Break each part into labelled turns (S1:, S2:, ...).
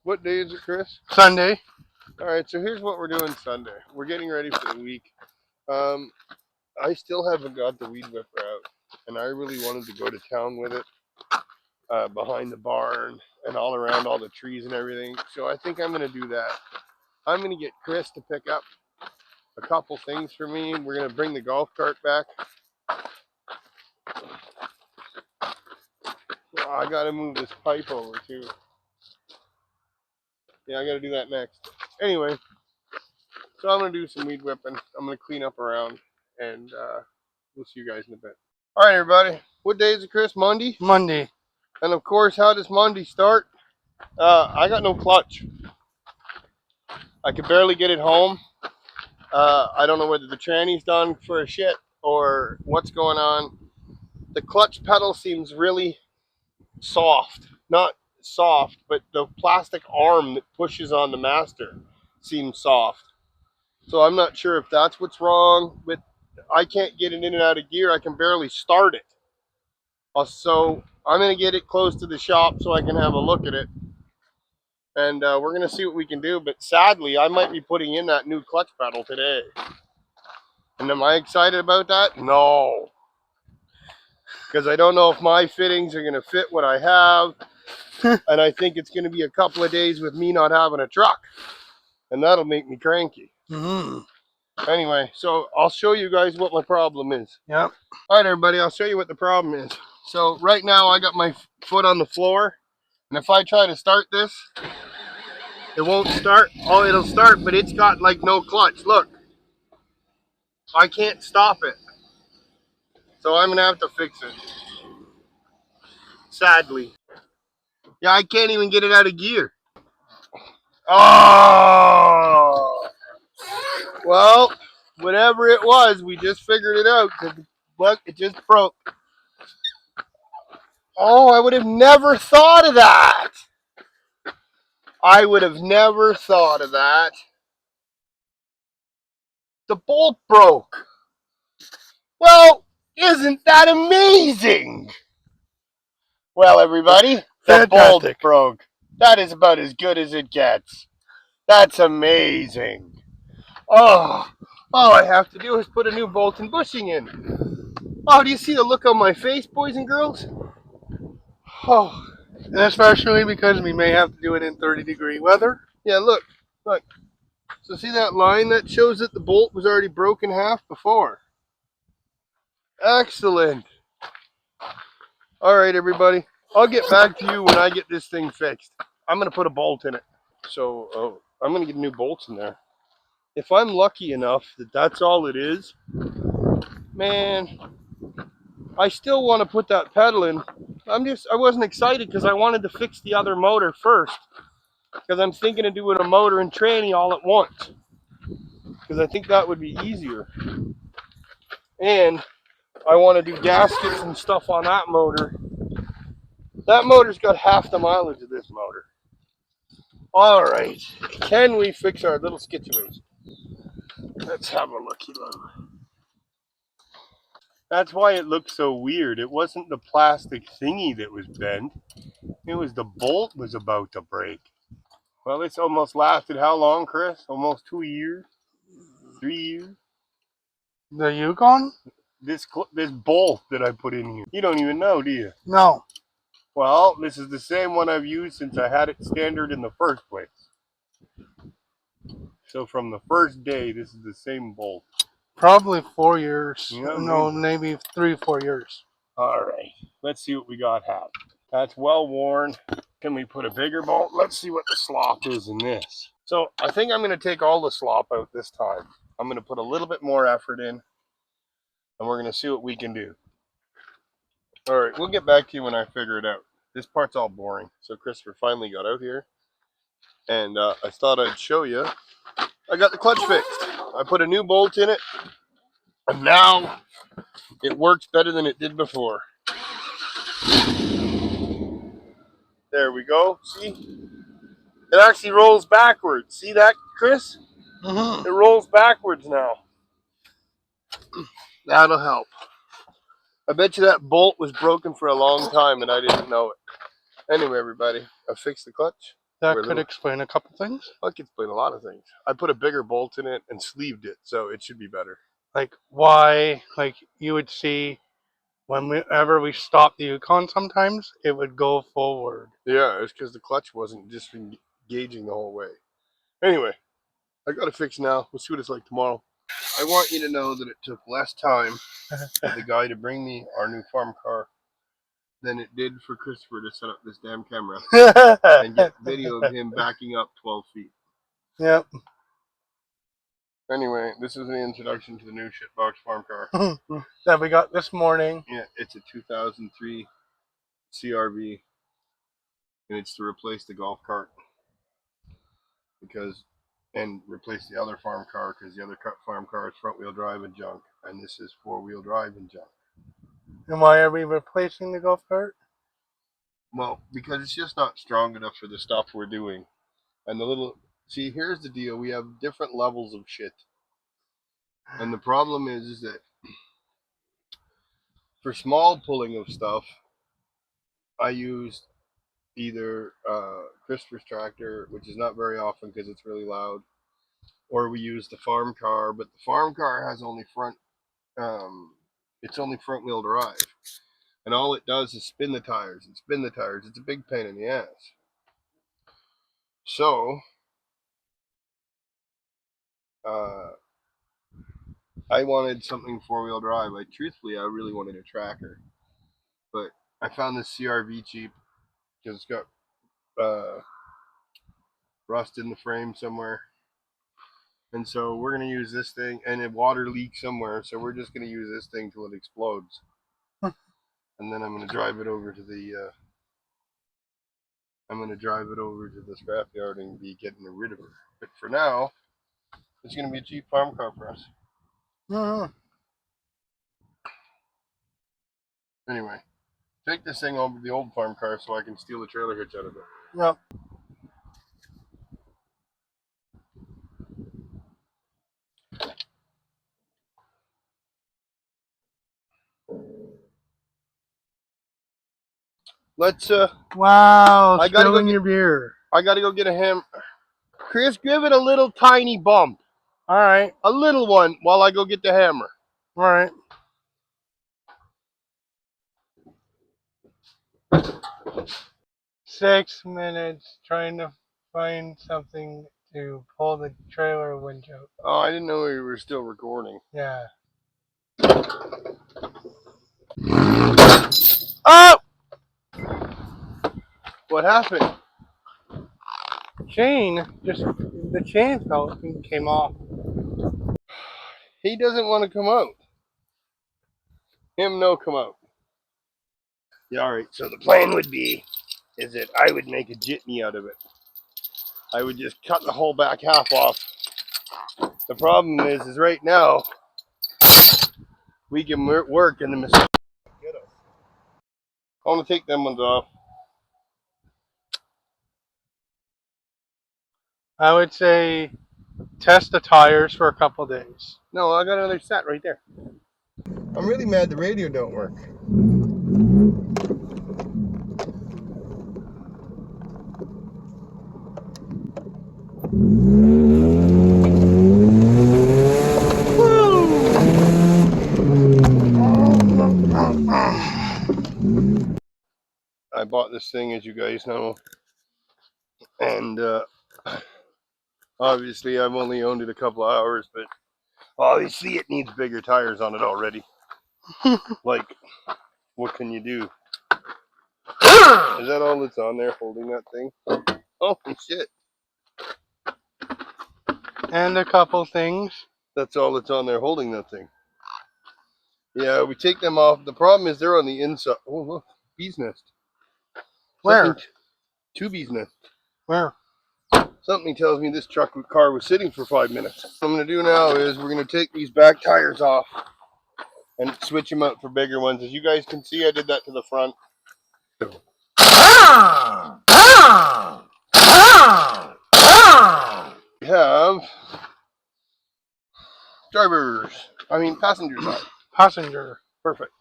S1: What day is it, Chris?
S2: Sunday.
S1: All right, so here's what we're doing Sunday. We're getting ready for the week. Um, I still haven't got the weed whipper out, and I really wanted to go to town with it behind the barn and all around all the trees and everything. So I think I'm going to do that. I'm going to get Chris to pick up a couple things for me. We're going to bring the golf cart back. Oh, I got to move this pipe over too. Yeah, I got to do that next. Anyway, so I'm going to do some weed whipping. I'm going to clean up around, and we'll see you guys in a bit. All right, everybody. What day is it, Chris? Monday?
S2: Monday.
S1: And of course, how does Monday start? I got no clutch. I could barely get it home. I don't know whether the tranny's done for a shit or what's going on. The clutch pedal seems really soft. Not soft, but the plastic arm that pushes on the master seems soft. So I'm not sure if that's what's wrong, but I can't get it in and out of gear. I can barely start it. So I'm going to get it close to the shop so I can have a look at it. And we're going to see what we can do. But sadly, I might be putting in that new clutch pedal today. And am I excited about that? No. Because I don't know if my fittings are going to fit what I have. And I think it's going to be a couple of days with me not having a truck. And that'll make me cranky. Anyway, so I'll show you guys what my problem is.
S2: Yep.
S1: All right, everybody, I'll show you what the problem is. So right now I got my foot on the floor. And if I try to start this, it won't start. Oh, it'll start, but it's got like no clutch. Look, I can't stop it. So I'm gonna have to fix it. Sadly. Yeah, I can't even get it out of gear. Oh! Well, whatever it was, we just figured it out. Look, it just broke. Oh, I would have never thought of that. I would have never thought of that. The bolt broke. Well, isn't that amazing? Well, everybody, the bolt broke. That is about as good as it gets. That's amazing. Oh, all I have to do is put a new bolt and bushing in. Oh, do you see the look on my face, boys and girls? Oh.
S2: And especially because we may have to do it in 30-degree weather.
S1: Yeah, look. So see that line that shows that the bolt was already broken half before? Excellent. All right, everybody. I'll get back to you when I get this thing fixed. I'm going to put a bolt in it. So I'm going to get new bolts in there. If I'm lucky enough that that's all it is, man, I still want to put that pedal in. I wasn't excited because I wanted to fix the other motor first. Because I'm thinking of doing a motor and tranny all at once. Because I think that would be easier. And I want to do gaskets and stuff on that motor. That motor's got half the mileage of this motor. All right. Can we fix our little situation? Let's have a looky look. That's why it looked so weird. It wasn't the plastic thingy that was bent. It was the bolt was about to break. Well, this almost lasted how long, Chris? Almost 2 years? 3 years?
S2: The Yukon?
S1: This bolt that I put in here. You don't even know, do you?
S2: No.
S1: Well, this is the same one I've used since I had it standard in the first place. So from the first day, this is the same bolt.
S2: Probably 4 years.
S1: Yeah,
S2: no, maybe 3 or 4 years.
S1: All right. Let's see what we got happening. That's well worn. Can we put a bigger bolt? Let's see what the slop is in this. So I think I'm going to take all the slop out this time. I'm going to put a little bit more effort in, and we're going to see what we can do. All right, we'll get back to you when I figure it out. This part's all boring. So Christopher finally got out here, and I thought I'd show you. I got the clutch fixed. I put a new bolt in it, and now it works better than it did before. There we go. See? It actually rolls backwards. See that, Chris?
S2: Mm-hmm.
S1: It rolls backwards now. That'll help. I bet you that bolt was broken for a long time and I didn't know it. Anyway, everybody, I fixed the clutch
S2: That
S1: We're
S2: could
S1: little-
S2: explain a couple things.
S1: I could explain a lot of things. I put a bigger bolt in it and sleeved it, so it should be better.
S2: Like why, like you would see whenever we stopped the Yukon sometimes, it would go forward.
S1: Yeah, it's because the clutch wasn't just engaging the whole way. Anyway, I got it fixed now. We'll see what it's like tomorrow. I want you to know that it took less time for the guy to bring me our new farm car than it did for Christopher to set up this damn camera and get video of him backing up 12 feet.
S2: Yep.
S1: Anyway, this is an introduction to the new shitbox farm car.
S2: That we got this morning.
S1: Yeah, it's a 2003 CRV, and it's to replace the golf cart and replace the other farm car because the other farm car is front wheel drive and junk, and this is 4-wheel drive and junk.
S2: And why are we replacing the golf cart?
S1: Well, because it's just not strong enough for the stuff we're doing. And see, here's the deal. We have different levels of shit. And the problem is that for small pulling of stuff, I used either Christopher's tractor, which is not very often because it's really loud, or we use the farm car, but the farm car has only it's only front wheel drive. And all it does is spin the tires and spin the tires. It's a big pain in the ass. So, I wanted something 4-wheel drive. Truthfully, I really wanted a tracker. But I found this CRV cheap because it's got rust in the frame somewhere. And so we're going to use this thing, and a water leak somewhere. So we're just going to use this thing till it explodes. And then I'm going to drive it over to the scrapyard and be getting rid of her. But for now, it's going to be a cheap farm car for us. Anyway, take this thing over to the old farm car so I can steal the trailer hitch out of it.
S2: Yep.
S1: Let's
S2: Wow,
S1: I gotta go
S2: spilling
S1: get-
S2: your beer.
S1: I gotta go get a ham. Chris, give it a little tiny bump.
S2: Alright,
S1: A little one while I go get the hammer.
S2: alright. Six minutes trying to find something to pull the trailer winch out.
S1: Oh, I didn't know we were still recording.
S2: Yeah. Oh!
S1: What happened?
S2: The chain fell and came off.
S1: He doesn't want to come out. Him no come out. Yeah, alright, so the plan would be is that I would make a jitney out of it. I would just cut the whole back half off. The problem is right now we can work and the mosquitoes get us. I want to take them ones off.
S2: I would say test the tires for a couple days.
S1: No, I got another set right there. I'm really mad the radio don't work. I bought this thing, as you guys know, and obviously I've only owned it a couple of hours, but obviously it needs bigger tires on it already. Like, what can you do? Is that all that's on there holding that thing? Oh shit.
S2: And a couple things.
S1: That's all that's on there holding that thing. Yeah, we take them off. The problem is they're on the inside. Oh, look, bee's nest.
S2: Where?
S1: Two bees nests.
S2: Where?
S1: Something tells me this car was sitting for 5 minutes. What I'm going to do now is we're going to take these back tires off and switch them out for bigger ones. As you guys can see, I did that to the front. We have passengers on.
S2: Passenger.
S1: Perfect.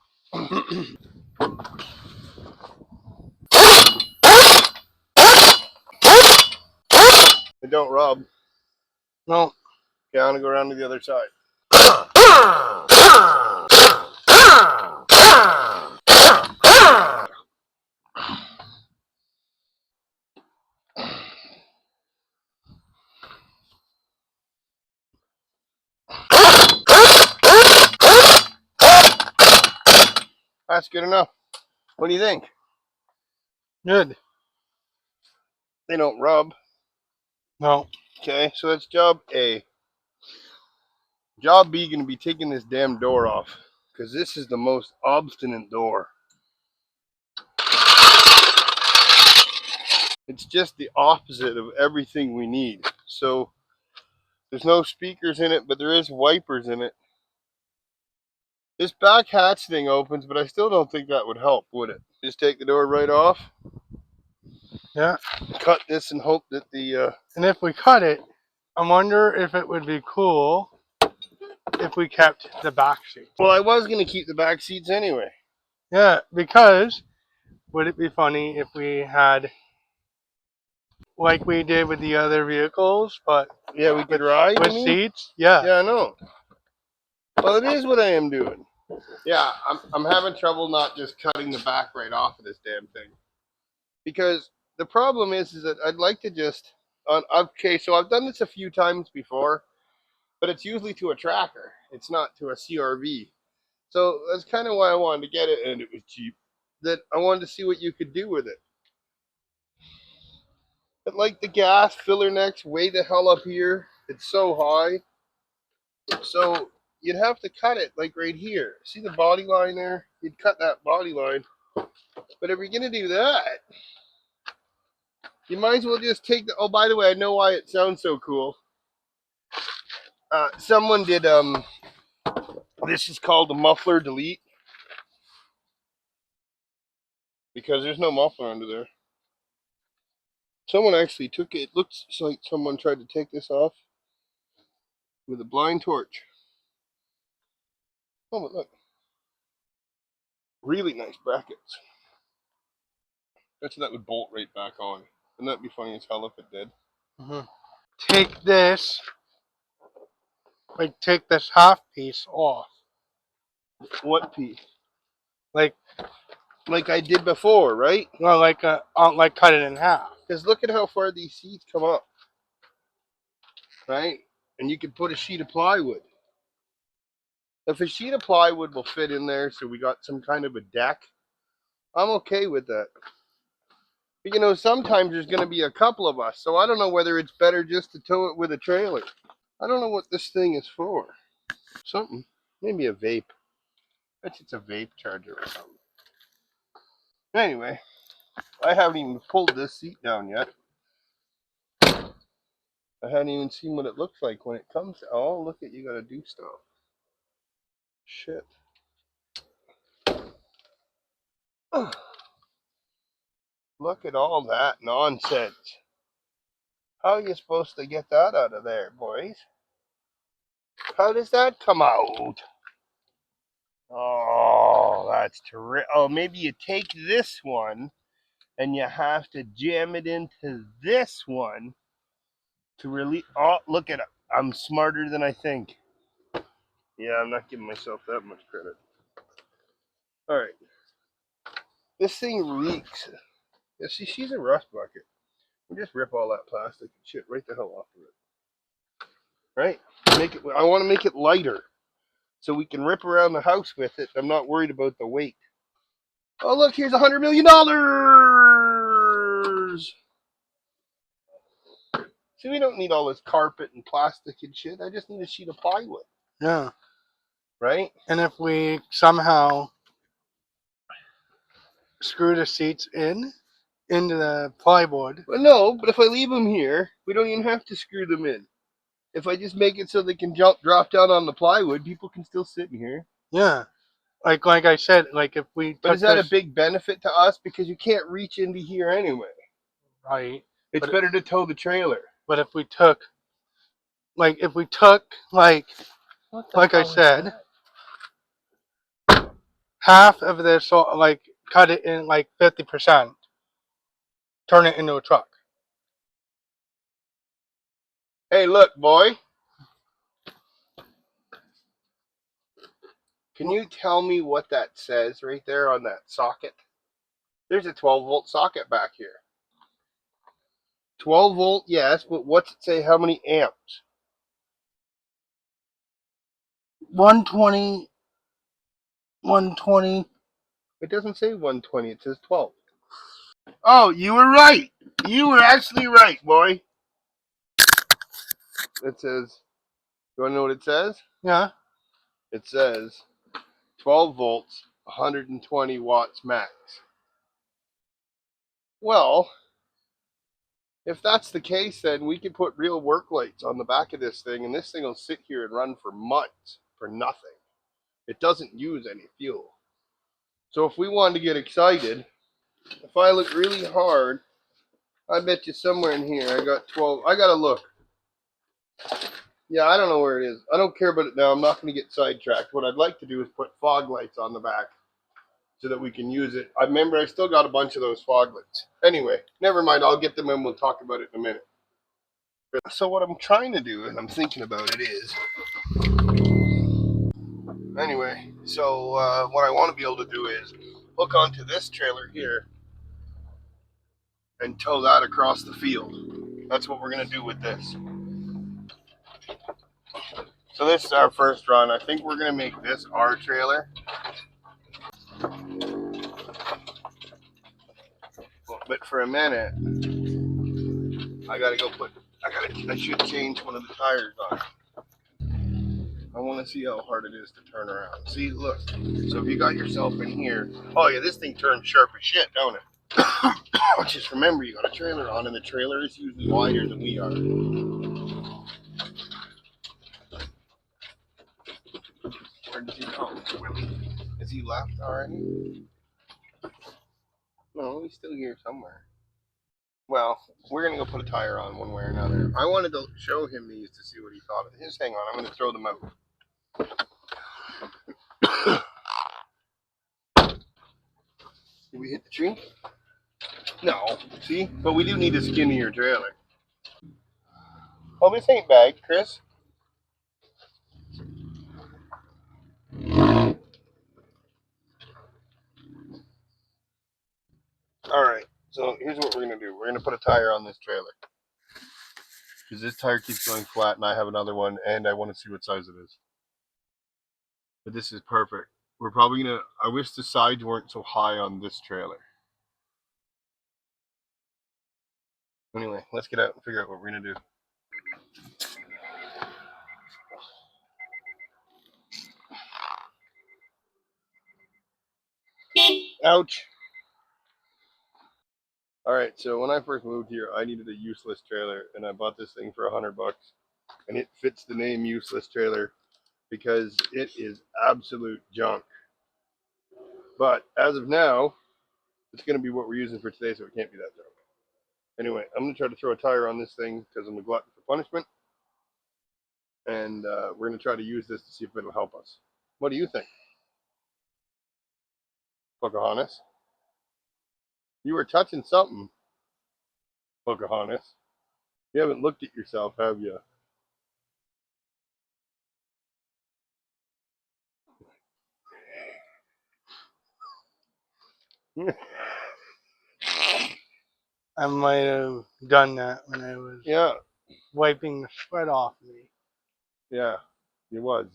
S1: They don't rub.
S2: No.
S1: Okay, I'm gonna go around to the other side. That's good enough. What do you think?
S2: Good.
S1: They don't rub.
S2: No.
S1: Okay, so that's job A. Job B gonna be taking this damn door off, because this is the most obstinate door. It's just the opposite of everything we need. So there's no speakers in it, but there is wipers in it. This back hatch thing opens, but I still don't think that would help, would it? Just take the door right off,
S2: Yeah.
S1: cut this, and hope that the
S2: And if we cut it, I wonder if it would be cool if we kept the back seat.
S1: well, I was gonna keep the back seats anyway.
S2: Yeah, because would it be funny if we had, like we did with the other vehicles, but
S1: Yeah, we could ride
S2: with seats? Yeah.
S1: Yeah, I know. Well, it is what I am doing. Yeah, I'm having trouble not just cutting the back right off of this damn thing, because the problem is that I'd like to just okay. So I've done this a few times before, but it's usually to a tracker. It's not to a CRV. So that's kind of why I wanted to get it, and it was cheap. That I wanted to see what you could do with it. But like the gas filler neck's way the hell up here. It's so high. So you'd have to cut it like right here. See the body line there? You'd cut that body line. But if you're gonna do that, you might as well just take the. Oh, by the way, I know why it sounds so cool. Someone did This is called a muffler delete, because there's no muffler under there. Someone actually took it. It looks like someone tried to take this off with a blind torch. Oh, but look. Really nice brackets. Bet you that would bolt right back on. Wouldn't that be funny as hell if it did?
S2: Mm-hmm. Take this, like take this half piece off.
S1: What piece?
S2: Like
S1: I did before, right?
S2: well, like cut it in half.
S1: Because look at how far these seats come up. Right? And you can put a sheet of plywood. If a sheet of plywood will fit in there, so we got some kind of a deck, I'm okay with that. But, you know, sometimes there's going to be a couple of us, so I don't know whether it's better just to tow it with a trailer. I don't know what this thing is for. Something. Maybe a vape. I bet it's a vape charger or something. Anyway, I haven't even pulled this seat down yet. I haven't even seen what it looks like when it comes to, oh, look at, you gotta do stuff. Shit. Look at all that nonsense. How are you supposed to get that out of there, boys? How does that come out? Oh, that's terrific. Oh, maybe you take this one and you have to jam it into this one to really. Oh, look at it. I'm smarter than I think. Yeah, I'm not giving myself that much credit. All right. This thing reeks. Yeah, see, she's a rust bucket. We just rip all that plastic and shit right the hell off of it. Right? Make it. I want to make it lighter, so we can rip around the house with it. I'm not worried about the weight. Oh, look, here's $100 million. See, we don't need all this carpet and plastic and shit. I just need a sheet of plywood.
S2: Yeah.
S1: Right?
S2: And if we somehow screw the seats into the plywood.
S1: Well, no, but if I leave them here, we don't even have to screw them in. If I just make it so they can drop down on the plywood, people can still sit in here.
S2: Yeah. Like I said, like if we
S1: But is that a big benefit to us? Because you can't reach into here anyway.
S2: Right.
S1: It's better to tow the trailer.
S2: But if we took like I said, half of this, like cut it in like 50%, turn it into a truck.
S1: Hey, look, boy. Can you tell me what that says right there on that socket? There's a 12-volt socket back here. 12 volt, yes, but what's it say? How many amps?
S2: 120. 120.
S1: It doesn't say 120, it says 12. Oh, you were right. You were actually right, boy. It says, you want to know what it says?
S2: Yeah.
S1: It says 12 volts, 120 watts max. Well, if that's the case, then we could put real work lights on the back of this thing, and this thing will sit here and run for months for nothing. It doesn't use any fuel. So if we wanted to get excited, if I look really hard, I bet you somewhere in here I got 12. I gotta look. Yeah, I don't know where it is. I don't care about it now. I'm not going to get sidetracked. What I'd like to do is put fog lights on the back so that we can use it. I remember I still got a bunch of those fog lights. Anyway, never mind. I'll get them and we'll talk about it in a minute. So what I'm trying to do, and I'm thinking about it, is anyway. So what I want to be able to do is hook onto this trailer here and tow that across the field. That's what we're going to do with this. So this is our first run. I think we're going to make this our trailer. But for a minute, I should change one of the tires on. I want to see how hard it is to turn around. See, look. So if you got yourself in here, oh yeah, this thing turns sharp as shit, don't it? Just remember, you got a trailer on, and the trailer is usually wider than we are. Where does he go? Is he left already? No, he's still here somewhere. Well, we're going to go put a tire on one way or another. I wanted to show him these to see what he thought of his. Hang on, I'm going to throw them out. Did we hit the tree? No. See? But we do need a skinnier trailer. Oh, this ain't bad, Chris. Alright, so here's what we're going to do. We're going to put a tire on this trailer. Because this tire keeps going flat, and I have another one, and I want to see what size it is. But this is perfect. We're probably going to... I wish the sides weren't so high on this trailer. Anyway, let's get out and figure out what we're going to do. Ouch. Alright, so when I first moved here, I needed a useless trailer, and I bought this thing for $100. And it fits the name useless trailer because it is absolute junk. But as of now, it's going to be what we're using for today, so it can't be that junk. Anyway, I'm going to try to throw a tire on this thing because I'm a glutton for punishment. And we're going to try to use this to see if it'll help us. What do you think, Pocahontas? You were touching something, Pocahontas. You haven't looked at yourself, have you?
S2: I might have done that when I was wiping the sweat off me.
S1: Yeah, it was.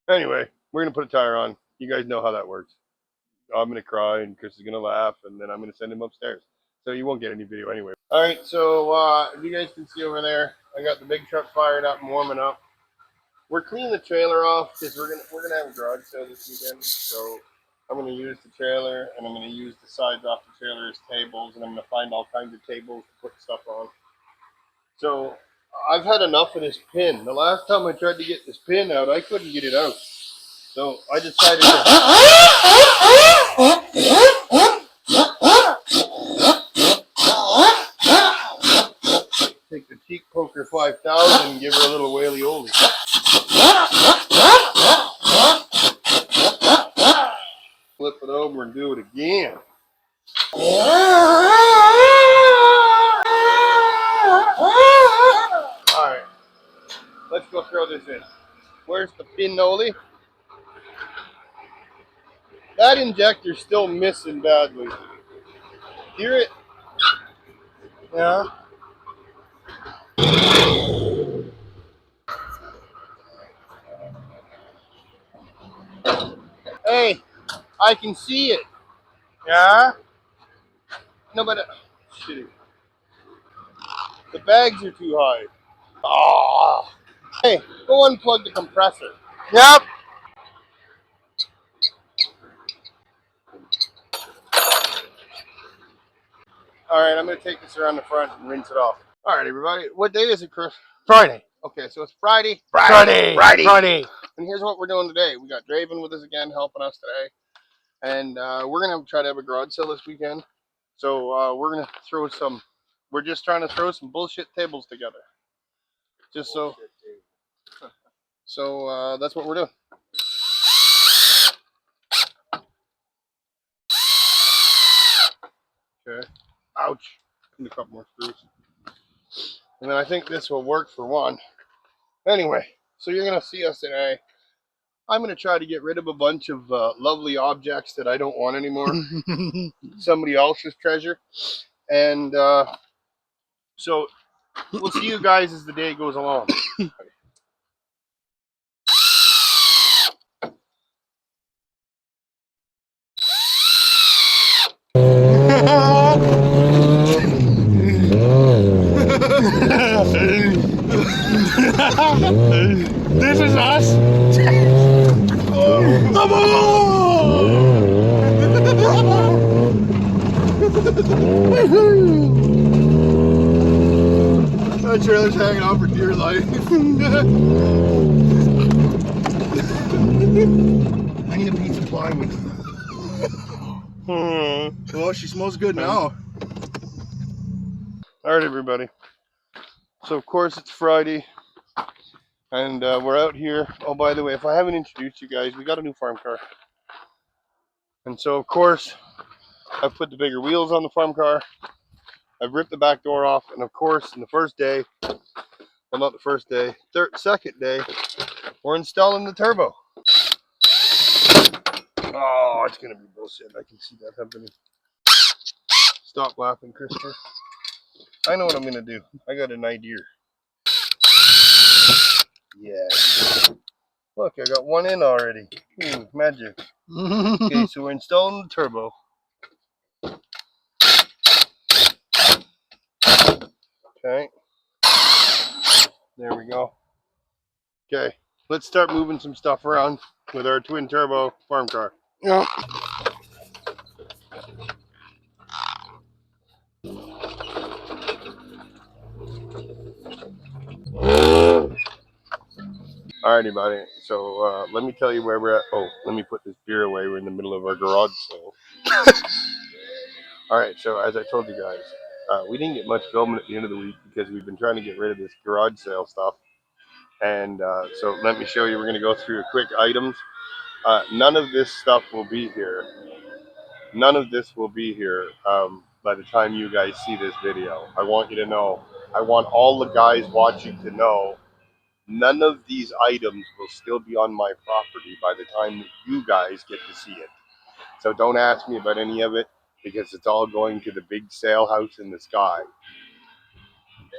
S1: Anyway, we're going to put a tire on. You guys know how that works. I'm going to cry, and Chris is going to laugh, and then I'm going to send him upstairs. So you won't get any video anyway. All right, so if you guys can see over there, I got the big truck fired up and warming up. We're cleaning the trailer off because we're gonna have a garage sale this weekend. So I'm going to use the trailer, and I'm going to use the sides off the trailer as tables, and I'm going to find all kinds of tables to put stuff on. So I've had enough of this pin. The last time I tried to get this pin out, I couldn't get it out. So I decided to take the Teak Poker 5000 and give her a little whaley-oly. Flip it over and do it again. Alright, go throw this in. Where's the pinoli? That injector's still missing badly. Hear it?
S2: Yeah.
S1: Hey, I can see it.
S2: Yeah.
S1: No, but shitty. The bags are too high. Ah. Hey, go unplug the compressor.
S2: Yep.
S1: All right, I'm gonna take this around the front and rinse it off. All right, everybody. What day is it, Chris?
S2: Friday.
S1: Okay, so it's Friday.
S2: Friday.
S1: And here's what we're doing today. We got Draven with us again, helping us today, and we're gonna try to have a garage sale this weekend. So we're gonna throw some. We're just trying to throw some bullshit tables together, just so. So that's what we're doing. Okay. Ouch. Need a couple more screws. And then I think this will work for one. Anyway, so you're gonna see us today. I'm gonna try to get rid of a bunch of lovely objects that I don't want anymore. Somebody else's treasure. And so we'll see you guys as the day goes along.
S2: This is us.
S1: That trailer's hanging out for dear life. I need a piece of plywood.
S3: Well, she smells good now.
S1: All right, everybody. So, of course, it's Friday, and we're out here. Oh, by the way, if I haven't introduced you guys, we got a new farm car. And so, of course, I've put the bigger wheels on the farm car. I've ripped the back door off, and of course, in the first day, well, not the first day, second day, we're installing the turbo. Oh, it's gonna be bullshit. I can see that happening. Stop laughing, Christopher. I know what I'm gonna do. I got an idea. Yeah. Look, I got one in already. Magic. Okay, so we're installing the turbo. Okay. There we go. Okay, let's start moving some stuff around with our twin turbo farm car.
S2: Yeah.
S1: Alrighty, buddy. So let me tell you where we're at. Oh, let me put this beer away. We're in the middle of our garage sale. Alright, so as I told you guys, we didn't get much filming at the end of the week because we've been trying to get rid of this garage sale stuff. And so let me show you. We're going to go through a quick items. None of this stuff will be here. None of this will be here by the time you guys see this video. I want you to know. I want all the guys watching to know none of these items will still be on my property by the time that you guys get to see it. So don't ask me about any of it because it's all going to the big sale house in the sky.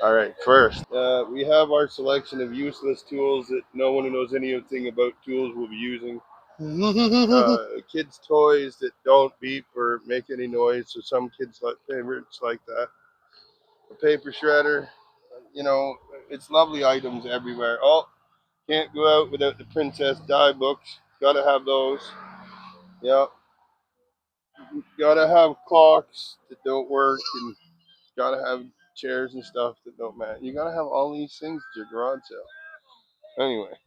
S1: All right, first, we have our selection of useless tools that no one who knows anything about tools will be using. Kids' toys that don't beep or make any noise, so some kids like favorites like that. A paper shredder, you know, it's lovely items everywhere. Oh, can't go out without the Princess Di books. Gotta have those. Yeah. Gotta have clocks that don't work, and gotta have chairs and stuff that don't match. You gotta have all these things at your garage sale. Anyway,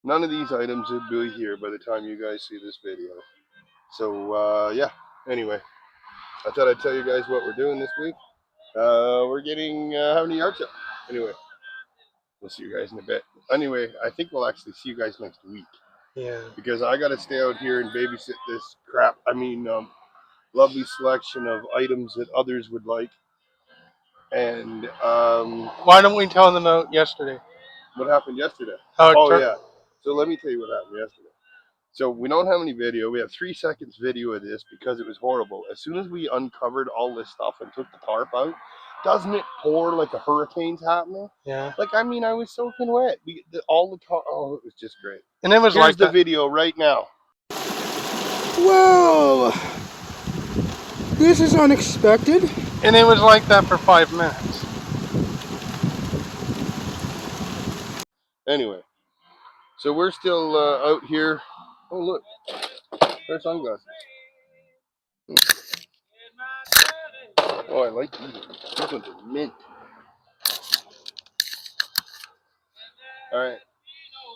S1: none of these items will be here by the time you guys see this video. So yeah. Anyway, I thought I'd tell you guys what we're doing this week. We're having a yard sale. Anyway, we'll see you guys in a bit. Anyway, I think we'll actually see you guys next week.
S2: Yeah.
S1: Because I got to stay out here and babysit this crap. I mean, lovely selection of items that others would like. And
S2: Why don't we tell them out yesterday?
S1: What happened yesterday?
S2: Oh,
S1: Yeah. So let me tell you what happened yesterday. So we don't have any video. We have 3 seconds video of this because it was horrible. As soon as we uncovered all this stuff and took the tarp out, doesn't it pour like a hurricane's happening?
S2: Yeah.
S1: Like, I mean, I was soaking wet. All the tarp. Oh, it was just great.
S2: And it was
S1: Here's
S2: like
S1: the
S2: that.
S1: video right now.
S3: Well, this is unexpected.
S2: And it was like that for 5 minutes.
S1: Anyway, so we're still out here. Oh, look. There's sunglasses. Oh, I like these. These ones are mint. All right.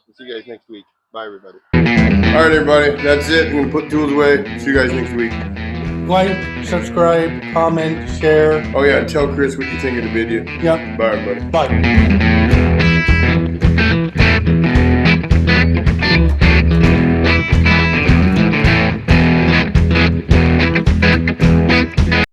S1: We'll see you guys next week. Bye, everybody. All right, everybody. That's it. I'm going to put tools away. See you guys next week.
S2: Like, subscribe, comment, share.
S1: Oh, yeah. Tell Chris what you think of the video.
S2: Yep.
S1: Bye, everybody.
S2: Bye.